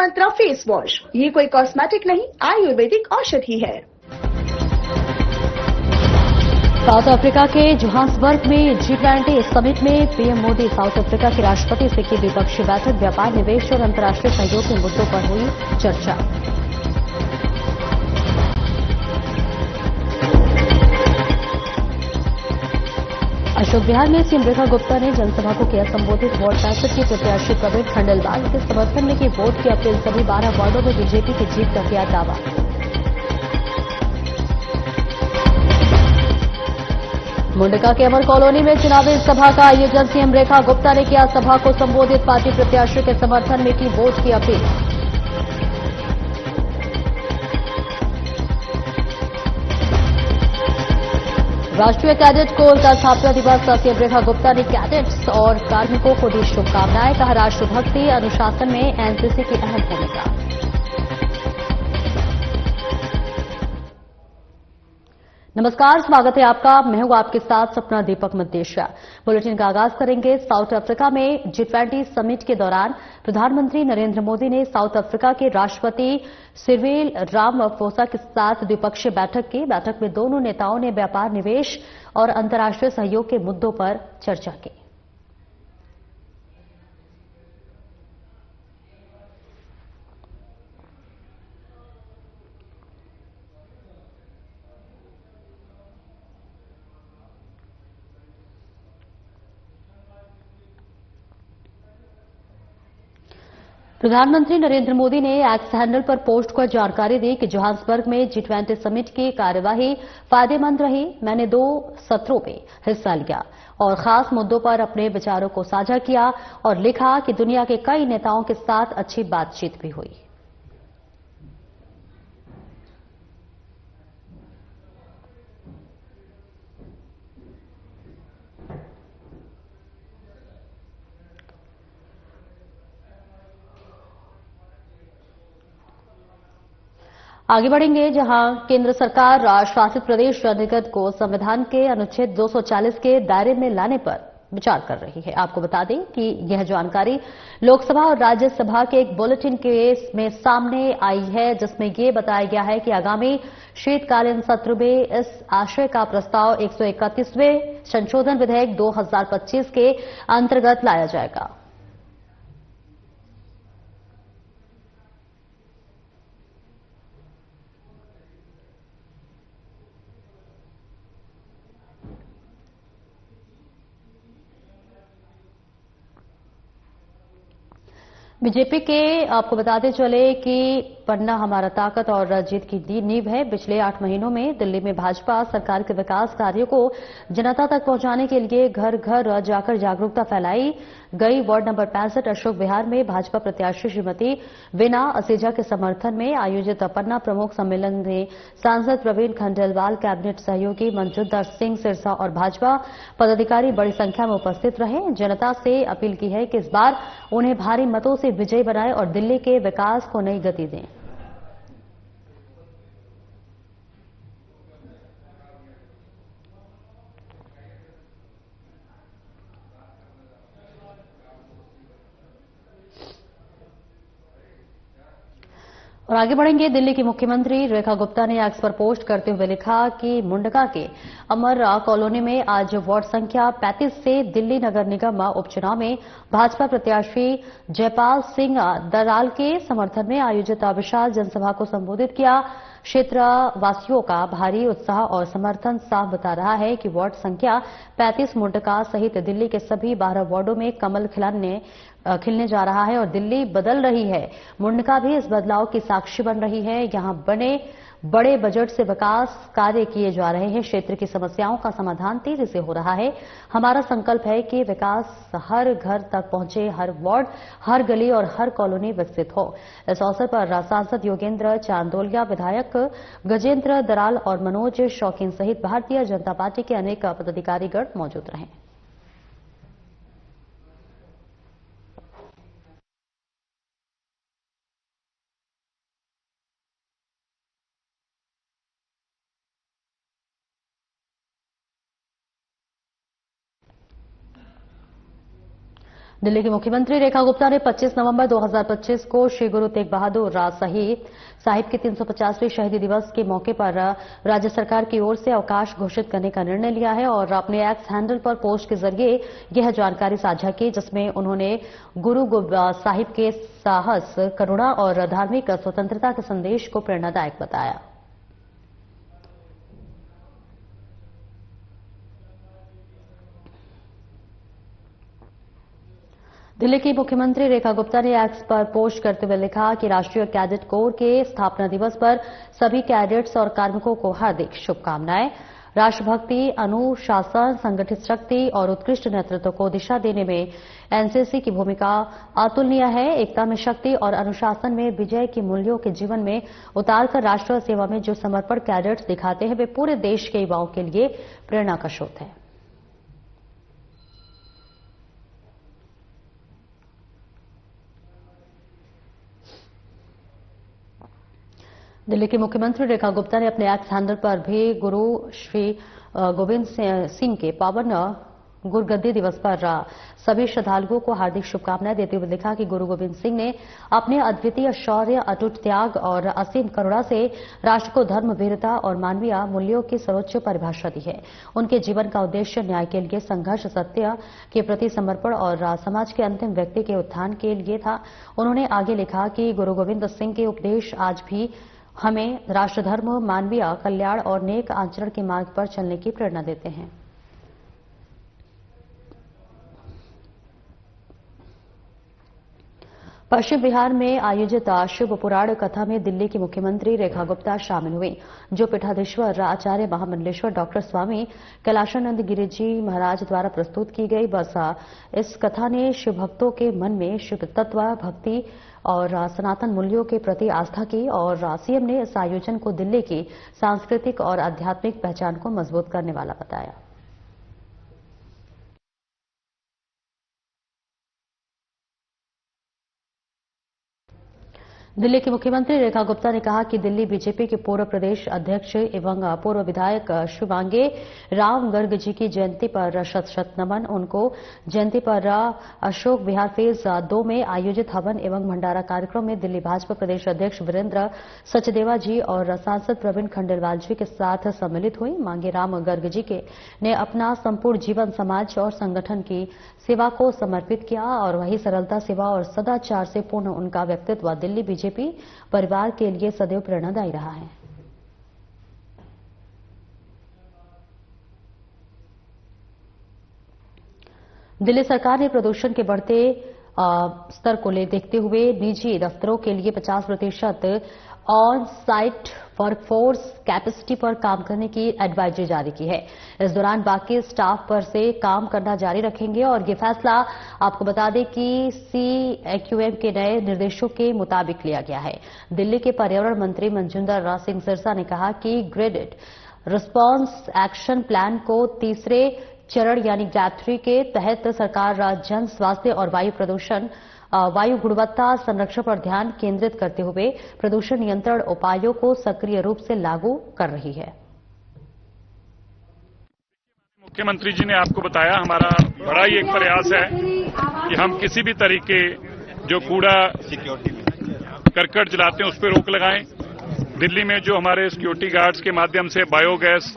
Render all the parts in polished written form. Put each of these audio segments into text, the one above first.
मंत्रा face wash, ये कोई cosmetic नहीं, आयुर्वेदिक औषधि है। साउथ अफ्रीका के जोहान्सबर्ग में G20 समिट में पीएम मोदी साउथ अफ्रीका के राष्ट्रपति से की द्विपक्षीय बैठक। व्यापार, निवेश और अंतर्राष्ट्रीय सहयोग के मुद्दों पर हुई चर्चा। अशोक विहार में सीएम रेखा गुप्ता ने जनसभा को किया संबोधित। वार्ड 65 की प्रत्याशी प्रवीण खंडेलवाल के समर्थन में की वोट की अपील। सभी 12 वार्डों में बीजेपी की जीत का किया दावा। मुंडका के अमर कॉलोनी में चुनावी सभा का आयोजन। सीएम रेखा गुप्ता ने किया सभा को संबोधित। पार्टी प्रत्याशियों के समर्थन में की वोट की अपील। राष्ट्रीय कैडेट कोर का स्थापना दिवस। सीएम रेखा गुप्ता ने कैडेट्स और कार्मिकों को दी शुभकामनाएं। कहा राष्ट्रभक्ति अनुशासन में एनसीसी की अहम भूमिका। नमस्कार, स्वागत है आपका। मैं हूं आपके साथ सपना दीपक मद्देशिया। बुलेटिन का आगाज करेंगे। साउथ अफ्रीका में G20 समिट के दौरान प्रधानमंत्री नरेंद्र मोदी ने साउथ अफ्रीका के राष्ट्रपति सिरिल रामाफोसा के साथ द्विपक्षीय बैठक की। बैठक में दोनों नेताओं ने व्यापार, निवेश और अंतर्राष्ट्रीय सहयोग के मुद्दों पर चर्चा की। प्रधानमंत्री नरेंद्र मोदी ने एक्स हैंडल पर पोस्ट कर जानकारी दी कि जोहान्सबर्ग में G20 समिट की कार्यवाही फायदेमंद रही। मैंने 2 सत्रों में हिस्सा लिया और खास मुद्दों पर अपने विचारों को साझा किया और लिखा कि दुनिया के कई नेताओं के साथ अच्छी बातचीत भी हुई। आगे बढ़ेंगे, जहां केंद्र सरकार शासित प्रदेश चंडीगढ़ को संविधान के अनुच्छेद 240 के दायरे में लाने पर विचार कर रही है। आपको बता दें कि यह जानकारी लोकसभा और राज्यसभा के एक बुलेटिन केस में सामने आई है, जिसमें यह बताया गया है कि आगामी शीतकालीन सत्र में इस आशय का प्रस्ताव 131वें संशोधन विधेयक 2025 के अंतर्गत लाया जाएगा। बीजेपी के आपको बताते चले कि पन्ना हमारा ताकत और जीत की नींव है। पिछले 8 महीनों में दिल्ली में भाजपा सरकार के विकास कार्यों को जनता तक पहुंचाने के लिए घर घर जाकर जागरूकता फैलाई गई। वार्ड नंबर 65 अशोक विहार में भाजपा प्रत्याशी श्रीमती वीना असेजा के समर्थन में आयोजित पन्ना प्रमुख सम्मेलन में सांसद प्रवीण खंडेलवाल, कैबिनेट सहयोगी मनजिंदर सिंह सिरसा और भाजपा पदाधिकारी बड़ी संख्या में उपस्थित रहे। जनता से अपील की है कि इस बार उन्हें भारी मतों से विजयी बनाएं और दिल्ली के विकास को नई गति दें। और आगे बढ़ेंगे, दिल्ली की मुख्यमंत्री रेखा गुप्ता ने एक्स पर पोस्ट करते हुए लिखा कि मुंडका के अमर कॉलोनी में आज वार्ड संख्या 35 से दिल्ली नगर निगम उपचुनाव में भाजपा प्रत्याशी जयपाल सिंह दलाल के समर्थन में आयोजित विशाल जनसभा को संबोधित किया। क्षेत्र वासियों का भारी उत्साह और समर्थन साफ बता रहा है कि वार्ड संख्या 35 मुंडका सहित दिल्ली के सभी 12 वार्डों में कमल खिलने जा रहा है और दिल्ली बदल रही है। मुंडका भी इस बदलाव की साक्षी बन रही है। यहां बड़े बजट से विकास कार्य किए जा रहे हैं। क्षेत्र की समस्याओं का समाधान तेजी से हो रहा है। हमारा संकल्प है कि विकास हर घर तक पहुंचे, हर वार्ड, हर गली और हर कॉलोनी विकसित हो। इस अवसर पर सांसद योगेंद्र चांदोलिया, विधायक गजेंद्र दराल और मनोज शौकीन सहित भारतीय जनता पार्टी के अनेक पदाधिकारीगण मौजूद रहे। दिल्ली की मुख्यमंत्री रेखा गुप्ता ने 25 नवंबर 2025 को श्री गुरु तेग बहादुर साहिब के 350वें शहीदी दिवस के मौके पर राज्य सरकार की ओर से अवकाश घोषित करने का निर्णय लिया है और अपने एक्स हैंडल पर पोस्ट के जरिए यह जानकारी साझा की, जिसमें उन्होंने गुरु साहिब के साहस, करुणा और धार्मिक स्वतंत्रता के संदेश को प्रेरणादायक बताया। दिल्ली की मुख्यमंत्री रेखा गुप्ता ने एक्स पर पोस्ट करते हुए लिखा कि राष्ट्रीय कैडेट कोर के स्थापना दिवस पर सभी कैडेट्स और कार्मिकों को हार्दिक शुभकामनाएं। राष्ट्रभक्ति, अनुशासन, संगठित शक्ति और उत्कृष्ट नेतृत्व को दिशा देने में एनसीसी की भूमिका अतुलनीय है। एकता में शक्ति और अनुशासन में विजय के मूल्यों के जीवन में उतारकर राष्ट्र सेवा में जो समर्पण कैडेट्स दिखाते हैं, वे पूरे देश के युवाओं के लिए प्रेरणा का स्रोत है। दिल्ली की मुख्यमंत्री रेखा गुप्ता ने अपने एक्स हैंडल पर भी गुरु श्री गोविंद सिंह के पावन गुरगद्दी दिवस पर सभी श्रद्धालुओं को हार्दिक शुभकामनाएं देते हुए लिखा कि गुरु गोविंद सिंह ने अपने अद्वितीय शौर्य, अटूट त्याग और असीम करुणा से राष्ट्र को धर्म, वीरता और मानवीय मूल्यों की सर्वोच्च परिभाषा दी है। उनके जीवन का उद्देश्य न्याय के लिए संघर्ष, सत्य के प्रति समर्पण और समाज के अंतिम व्यक्ति के उत्थान के लिए था। उन्होंने आगे लिखा कि गुरु गोविंद सिंह के उपदेश आज भी हमें राष्ट्रधर्म, मानवीय कल्याण और नेक आचरण के मार्ग पर चलने की प्रेरणा देते हैं। पश्चिम बिहार में आयोजित शिव पुराण कथा में दिल्ली की मुख्यमंत्री रेखा गुप्ता शामिल हुई, जो पीठाधीश्वर आचार्य महामंडलेश्वर डॉक्टर स्वामी कैलाशानंद गिरी जी महाराज द्वारा प्रस्तुत की गई। बस इस कथा ने शिव भक्तों के मन में शिव तत्व, भक्ति और सनातन मूल्यों के प्रति आस्था की और सीएम ने इस आयोजन को दिल्ली की सांस्कृतिक और आध्यात्मिक पहचान को मजबूत करने वाला बताया। दिल्ली की मुख्यमंत्री रेखा गुप्ता ने कहा कि दिल्ली बीजेपी के पूर्व प्रदेश अध्यक्ष एवं पूर्व विधायक शिवांगे राम गर्ग जी की जयंती पर शत शत नमन। उनको जयंती पर अशोक विहार फेज 2 में आयोजित हवन एवं भंडारा कार्यक्रम में दिल्ली भाजपा प्रदेश अध्यक्ष वीरेंद्र सचदेवा जी और सांसद प्रवीण खंडेलवाल जी के साथ सम्मिलित हुई। मांगे राम गर्ग जी ने अपना संपूर्ण जीवन समाज और संगठन की सेवा को समर्पित किया और वही सरलता, सेवा और सदाचार से पूर्ण उनका व्यक्तित्व दिल्ली बीजेपी परिवार के लिए सदैव प्रेरणादायी रहा है। दिल्ली सरकार ने प्रदूषण के बढ़ते स्तर को देखते हुए निजी दफ्तरों के लिए 50% ऑन साइट वर्कफोर्स कैपेसिटी पर काम करने की एडवाइजरी जारी की है। इस दौरान बाकी स्टाफ पर से काम करना जारी रखेंगे और ये फैसला आपको बता दें कि CAQM के नए निर्देशों के मुताबिक लिया गया है। दिल्ली के पर्यावरण मंत्री मनजिंदर सिंह सिरसा ने कहा कि ग्रेडेड रिस्पांस एक्शन प्लान को तीसरे चरण यानी गैप 3 के तहत सरकार जन स्वास्थ्य और वायु गुणवत्ता संरक्षण पर ध्यान केंद्रित करते हुए प्रदूषण नियंत्रण उपायों को सक्रिय रूप से लागू कर रही है। मुख्यमंत्री जी ने आपको बताया, हमारा बड़ा ही एक प्रयास है कि हम किसी भी तरीके जो कूड़ा करकट जलाते हैं उस पर रोक लगाएं। दिल्ली में जो हमारे सिक्योरिटी गार्ड्स के माध्यम से बायोगैस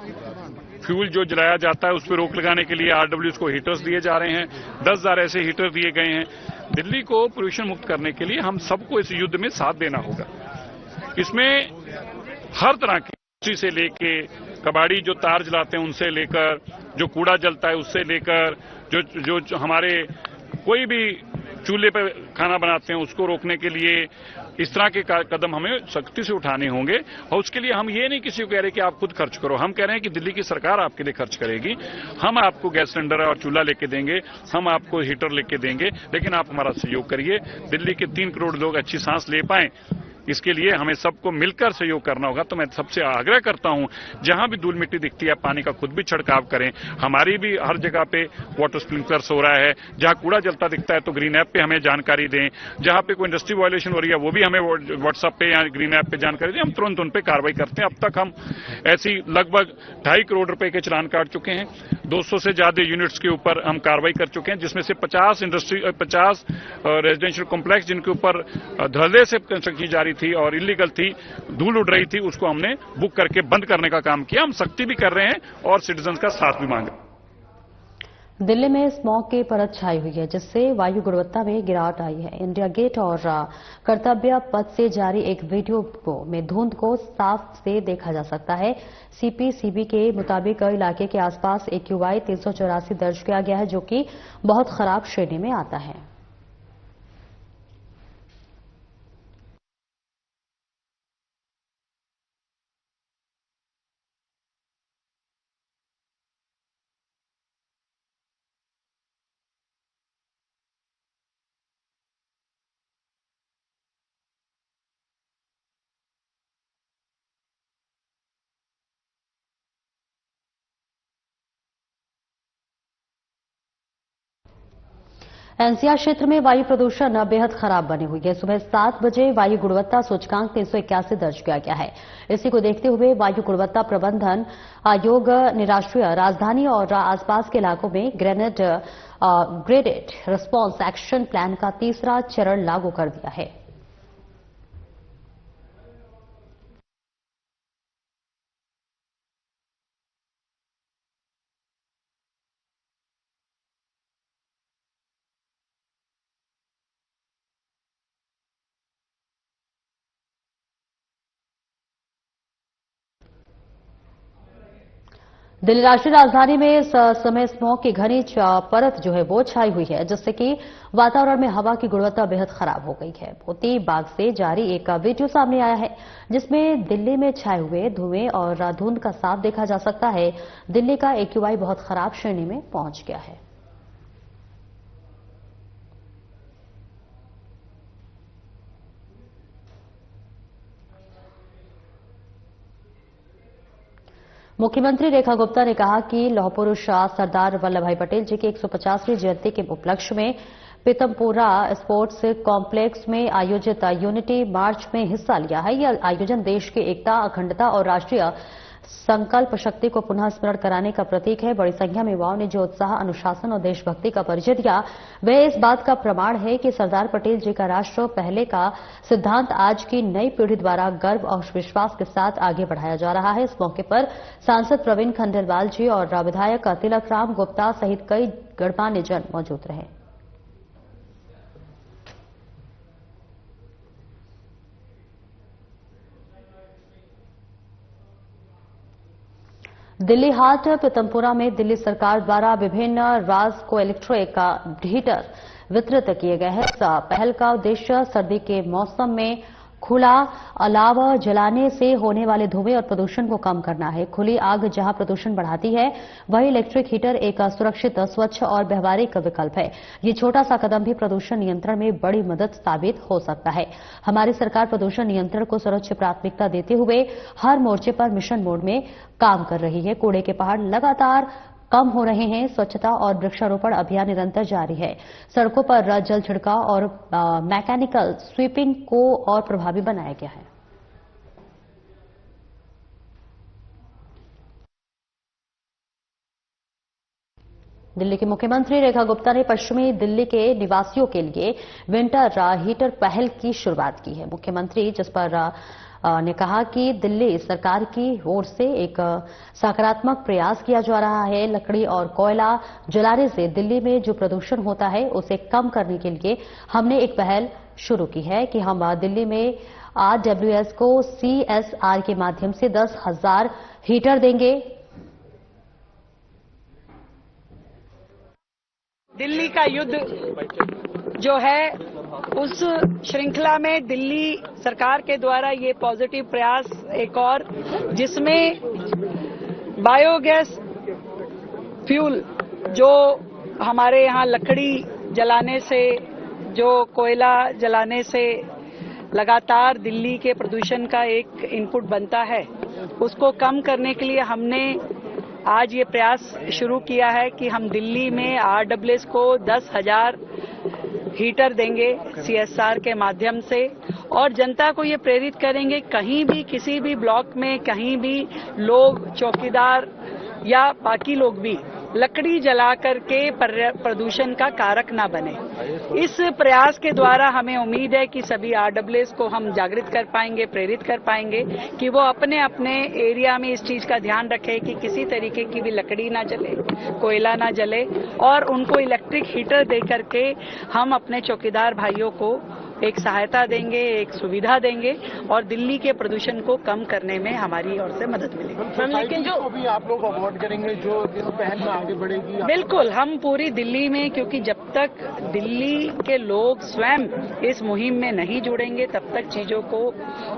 फ्यूल जो जलाया जाता है उस पर रोक लगाने के लिए RWs को हीटर्स दिए जा रहे हैं। 10,000 ऐसे हीटर दिए गए हैं। दिल्ली को पोल्यूशन मुक्त करने के लिए हम सबको इस युद्ध में साथ देना होगा। इसमें हर तरह की से लेके कबाड़ी जो तार जलाते हैं उनसे लेकर जो कूड़ा जलता है उससे लेकर जो हमारे कोई भी चूल्हे पर खाना बनाते हैं उसको रोकने के लिए इस तरह के कदम हमें सख्ती से उठाने होंगे। और उसके लिए हम ये नहीं किसी को कह रहे कि आप खुद खर्च करो, हम कह रहे हैं कि दिल्ली की सरकार आपके लिए खर्च करेगी। हम आपको गैस सिलेंडर और चूल्हा लेके देंगे, हम आपको हीटर लेके देंगे, लेकिन आप हमारा सहयोग करिए। दिल्ली के 3 करोड़ लोग अच्छी सांस ले पाएं, इसके लिए हमें सबको मिलकर सहयोग करना होगा। तो मैं सबसे आग्रह करता हूं, जहां भी धूल मिट्टी दिखती है पानी का खुद भी छिड़काव करें। हमारी भी हर जगह पे वाटर स्प्रिंकलर्स हो रहा है। जहां कूड़ा जलता दिखता है तो ग्रीन ऐप पे हमें जानकारी दें। जहां पे कोई इंडस्ट्री वायलेशन हो रही है वो भी हमें व्हाट्सएप पे या ग्रीन ऐप पे जानकारी दें। हम तुरंत उन पे कार्रवाई करते हैं। अब तक हम ऐसी लगभग 2.5 करोड़ रुपए के चालान काट चुके हैं। 200 से ज्यादा यूनिट्स के ऊपर हम कार्रवाई कर चुके हैं, जिसमें से 50 रेजिडेंशियल कॉम्प्लेक्स जिनके ऊपर धड़ल्ले से कंस्ट्रक्शन की जा रही थी और इलीगल थी, धूल उड़ रही थी, उसको हमने बुक करके बंद करने का काम किया। हम सख्ती भी कर रहे हैं और सिटीजन का साथ भी मांग रहे हैं। दिल्ली में स्मॉग की परत छाई हुई है, जिससे वायु गुणवत्ता में गिरावट आई है। इंडिया गेट और कर्तव्य पथ से जारी एक वीडियो में धुंध को साफ से देखा जा सकता है। सीपीसीबी के मुताबिक इलाके के आसपास AQI 384 दर्ज किया गया है, जो कि बहुत खराब श्रेणी में आता है। एनसीआर क्षेत्र में वायु प्रदूषण बेहद खराब बनी हुई है। सुबह 7 बजे वायु गुणवत्ता सूचकांक 381 दर्ज किया गया है। इसी को देखते हुए वायु गुणवत्ता प्रबंधन आयोग ने राष्ट्रीय राजधानी और आसपास के इलाकों में ग्रेडेड रिस्पांस एक्शन प्लान का तीसरा चरण लागू कर दिया है। दिल्ली राष्ट्रीय राजधानी में इस समय स्मॉग की घनी परत जो है वो छाई हुई है, जिससे कि वातावरण में हवा की गुणवत्ता बेहद खराब हो गई है। मोती बाग से जारी एक वीडियो सामने आया है, जिसमें दिल्ली में छाए हुए धुएं और धुंध का साफ देखा जा सकता है। दिल्ली का AQI बहुत खराब श्रेणी में पहुंच गया है। मुख्यमंत्री रेखा गुप्ता ने कहा कि लौह पुरुष सरदार वल्लभ भाई पटेल जी की 150वीं जयंती के उपलक्ष्य में पीतमपुरा स्पोर्ट्स कॉम्प्लेक्स में आयोजित यूनिटी मार्च में हिस्सा लिया है। यह आयोजन देश की एकता, अखंडता और राष्ट्रीय संकल्प शक्ति को पुनः स्मरण कराने का प्रतीक है। बड़ी संख्या में युवाओं ने जो उत्साह, अनुशासन और देशभक्ति का परिचय दिया, वह इस बात का प्रमाण है कि सरदार पटेल जी का राष्ट्र पहले का सिद्धांत आज की नई पीढ़ी द्वारा गर्व और विश्वास के साथ आगे बढ़ाया जा रहा है। इस मौके पर सांसद प्रवीण खंडेलवाल जी और विधायक तिलक राम गुप्ता सहित कई गणमान्य जन मौजूद रहे। दिल्ली हाट पीतमपुरा में दिल्ली सरकार द्वारा विभिन्न राज को इलेक्ट्रिक हीटर वितरित किए गए हैं। इस पहल का उद्देश्य सर्दी के मौसम में खुला अलाव जलाने से होने वाले धुएं और प्रदूषण को कम करना है। खुली आग जहां प्रदूषण बढ़ाती है, वहीं इलेक्ट्रिक हीटर एक सुरक्षित, स्वच्छ और व्यवहारिक विकल्प है। ये छोटा सा कदम भी प्रदूषण नियंत्रण में बड़ी मदद साबित हो सकता है। हमारी सरकार प्रदूषण नियंत्रण को सर्वोच्च प्राथमिकता देते हुए हर मोर्चे पर मिशन मोड में काम कर रही है। कूड़े के पहाड़ लगातार कम हो रहे हैं। स्वच्छता और वृक्षारोपण अभियान निरंतर जारी है। सड़कों पर जल छिड़काव और मैकेनिकल स्वीपिंग को और प्रभावी बनाया गया है। दिल्ली की मुख्यमंत्री रेखा गुप्ता ने पश्चिमी दिल्ली के निवासियों के लिए विंटर हीटर पहल की शुरुआत की है। मुख्यमंत्री जिस पर ने कहा कि दिल्ली सरकार की ओर से एक सकारात्मक प्रयास किया जा रहा है। लकड़ी और कोयला जलाने से दिल्ली में जो प्रदूषण होता है, उसे कम करने के लिए हमने एक पहल शुरू की है कि हम दिल्ली में RWS को CSR के माध्यम से 10,000 हीटर देंगे। दिल्ली का युद्ध जो है, उस श्रृंखला में दिल्ली सरकार के द्वारा ये पॉजिटिव प्रयास एक और, जिसमें बायोगैस फ्यूल जो हमारे यहाँ लकड़ी जलाने से, जो कोयला जलाने से लगातार दिल्ली के प्रदूषण का एक इनपुट बनता है, उसको कम करने के लिए हमने आज ये प्रयास शुरू किया है कि हम दिल्ली में RWS को 10,000 हीटर देंगे CSR के माध्यम से, और जनता को ये प्रेरित करेंगे कहीं भी, किसी भी ब्लॉक में, कहीं भी लोग, चौकीदार या बाकी लोग भी लकड़ी जला करके प्रदूषण का कारक ना बने। इस प्रयास के द्वारा हमें उम्मीद है कि सभी RWS को हम जागृत कर पाएंगे, प्रेरित कर पाएंगे कि वो अपने अपने एरिया में इस चीज का ध्यान रखें कि किसी तरीके की भी लकड़ी ना जले, कोयला ना जले, और उनको इलेक्ट्रिक हीटर दे करके हम अपने चौकीदार भाइयों को एक सहायता देंगे, एक सुविधा देंगे और दिल्ली के प्रदूषण को कम करने में हमारी ओर से मदद मिलेगी। लेकिन जो भी आप लोग अवॉर्ड करेंगे जो इस पहल में आगे बढ़ेगी, बिल्कुल हम पूरी दिल्ली में, क्योंकि जब तक दिल्ली के लोग स्वयं इस मुहिम में नहीं जुड़ेंगे तब तक चीजों को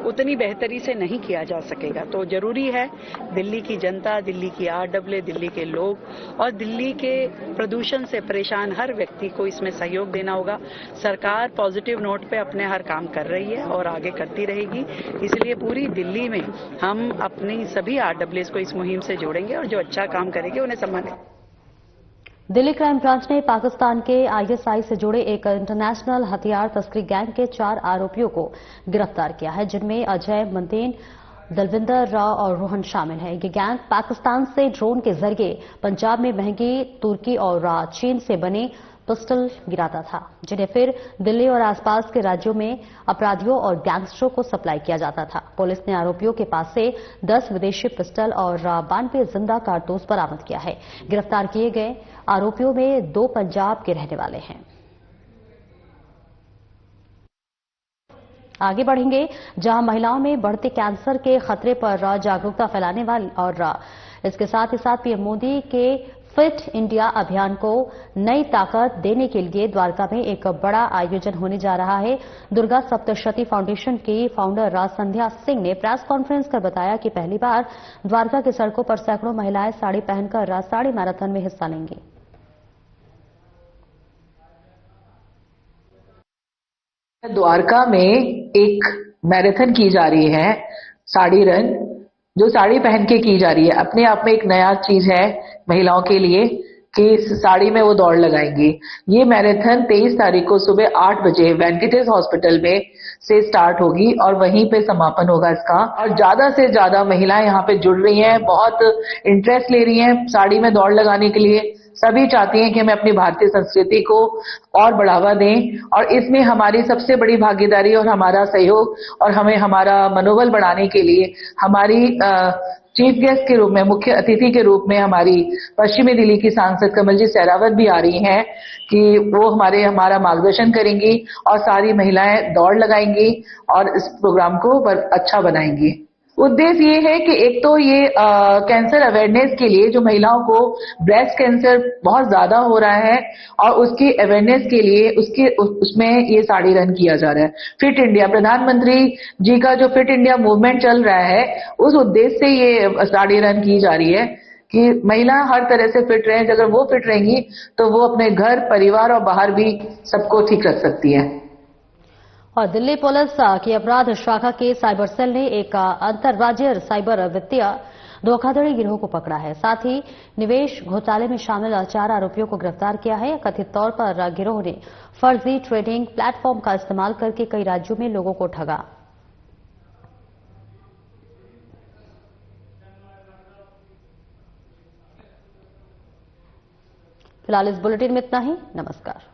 उतनी बेहतरी से नहीं किया जा सकेगा। तो जरूरी है दिल्ली की जनता, दिल्ली की RWS, दिल्ली के लोग और दिल्ली के प्रदूषण से परेशान हर व्यक्ति को इसमें सहयोग देना होगा। सरकार पॉजिटिव नोट पे अपने हर काम कर रही है और आगे करती रहेगी, इसलिए पूरी दिल्ली में हम अपनी सभी RWS को इस मुहिम से जोड़ेंगे और जो अच्छा काम करेंगे उन्हें सम्मानित। दिल्ली क्राइम ब्रांच ने पाकिस्तान के ISI से जुड़े एक इंटरनेशनल हथियार तस्करी गैंग के 4 आरोपियों को गिरफ्तार किया है, जिनमें अजय, मंदेन, दलविंदर राव और रोहन शामिल है। ये गैंग पाकिस्तान से ड्रोन के जरिए पंजाब में महंगी तुर्की और चीन से बने पिस्टल गिराता था, जिन्हें फिर दिल्ली और आसपास के राज्यों में अपराधियों और गैंगस्टरों को सप्लाई किया जाता था। पुलिस ने आरोपियों के पास से 10 विदेशी पिस्टल और 92 जिंदा कारतूस बरामद किया है। गिरफ्तार किए गए आरोपियों में 2 पंजाब के रहने वाले हैं। आगे बढ़ेंगे, जहां महिलाओं में बढ़ते कैंसर के खतरे पर जागरूकता फैलाने वाली और इसके साथ ही साथ पीएम मोदी के फिट इंडिया अभियान को नई ताकत देने के लिए द्वारका में एक बड़ा आयोजन होने जा रहा है। दुर्गा सप्तशती फाउंडेशन की फाउंडर संध्या सिंह ने प्रेस कॉन्फ्रेंस कर बताया कि पहली बार द्वारका की सड़कों पर सैकड़ों महिलाएं साड़ी पहनकर साड़ी मैराथन में हिस्सा लेंगी। द्वारका में एक मैराथन की जा रही है, साड़ी रन, जो साड़ी पहन के की जा रही है। अपने आप में एक नया चीज है महिलाओं के लिए कि साड़ी में वो दौड़ लगाएंगी। ये मैराथन 23 तारीख को सुबह 8 बजे वेंकटेश हॉस्पिटल में से स्टार्ट होगी और वहीं पे समापन होगा इसका। और ज्यादा से ज्यादा महिलाएं यहाँ पे जुड़ रही हैं, बहुत इंटरेस्ट ले रही हैं साड़ी में दौड़ लगाने के लिए। सभी चाहती हैं कि हमें अपनी भारतीय संस्कृति को और बढ़ावा दें और इसमें हमारी सबसे बड़ी भागीदारी और हमारा सहयोग और हमें हमारा मनोबल बढ़ाने के लिए हमारी चीफ गेस्ट के रूप में, मुख्य अतिथि के रूप में हमारी पश्चिमी दिल्ली की सांसद कमलजीत सहरावत भी आ रही हैं कि वो हमारा मार्गदर्शन करेंगी और सारी महिलाएं दौड़ लगाएंगी और इस प्रोग्राम को अच्छा बनाएंगी। उद्देश्य ये है कि एक तो ये कैंसर अवेयरनेस के लिए, जो महिलाओं को ब्रेस्ट कैंसर बहुत ज्यादा हो रहा है और उसकी अवेयरनेस के लिए उसमें ये साड़ी रन किया जा रहा है। फिट इंडिया, प्रधानमंत्री जी का जो फिट इंडिया मूवमेंट चल रहा है, उस उद्देश्य से ये साड़ी रन की जा रही है कि महिला हर तरह से फिट रहें। अगर वो फिट रहेंगी तो वो अपने घर, परिवार और बाहर भी सबको ठीक रख सकती है। और दिल्ली पुलिस की अपराध शाखा के साइबर सेल ने एक अंतर्राज्यीय साइबर वित्तीय धोखाधड़ी गिरोह को पकड़ा है। साथ ही निवेश घोटाले में शामिल 4 आरोपियों को गिरफ्तार किया है। कथित तौर पर गिरोह ने फर्जी ट्रेडिंग प्लेटफॉर्म का इस्तेमाल करके कई राज्यों में लोगों को ठगा। फिलहाल इस बुलेटिन में इतना ही। नमस्कार।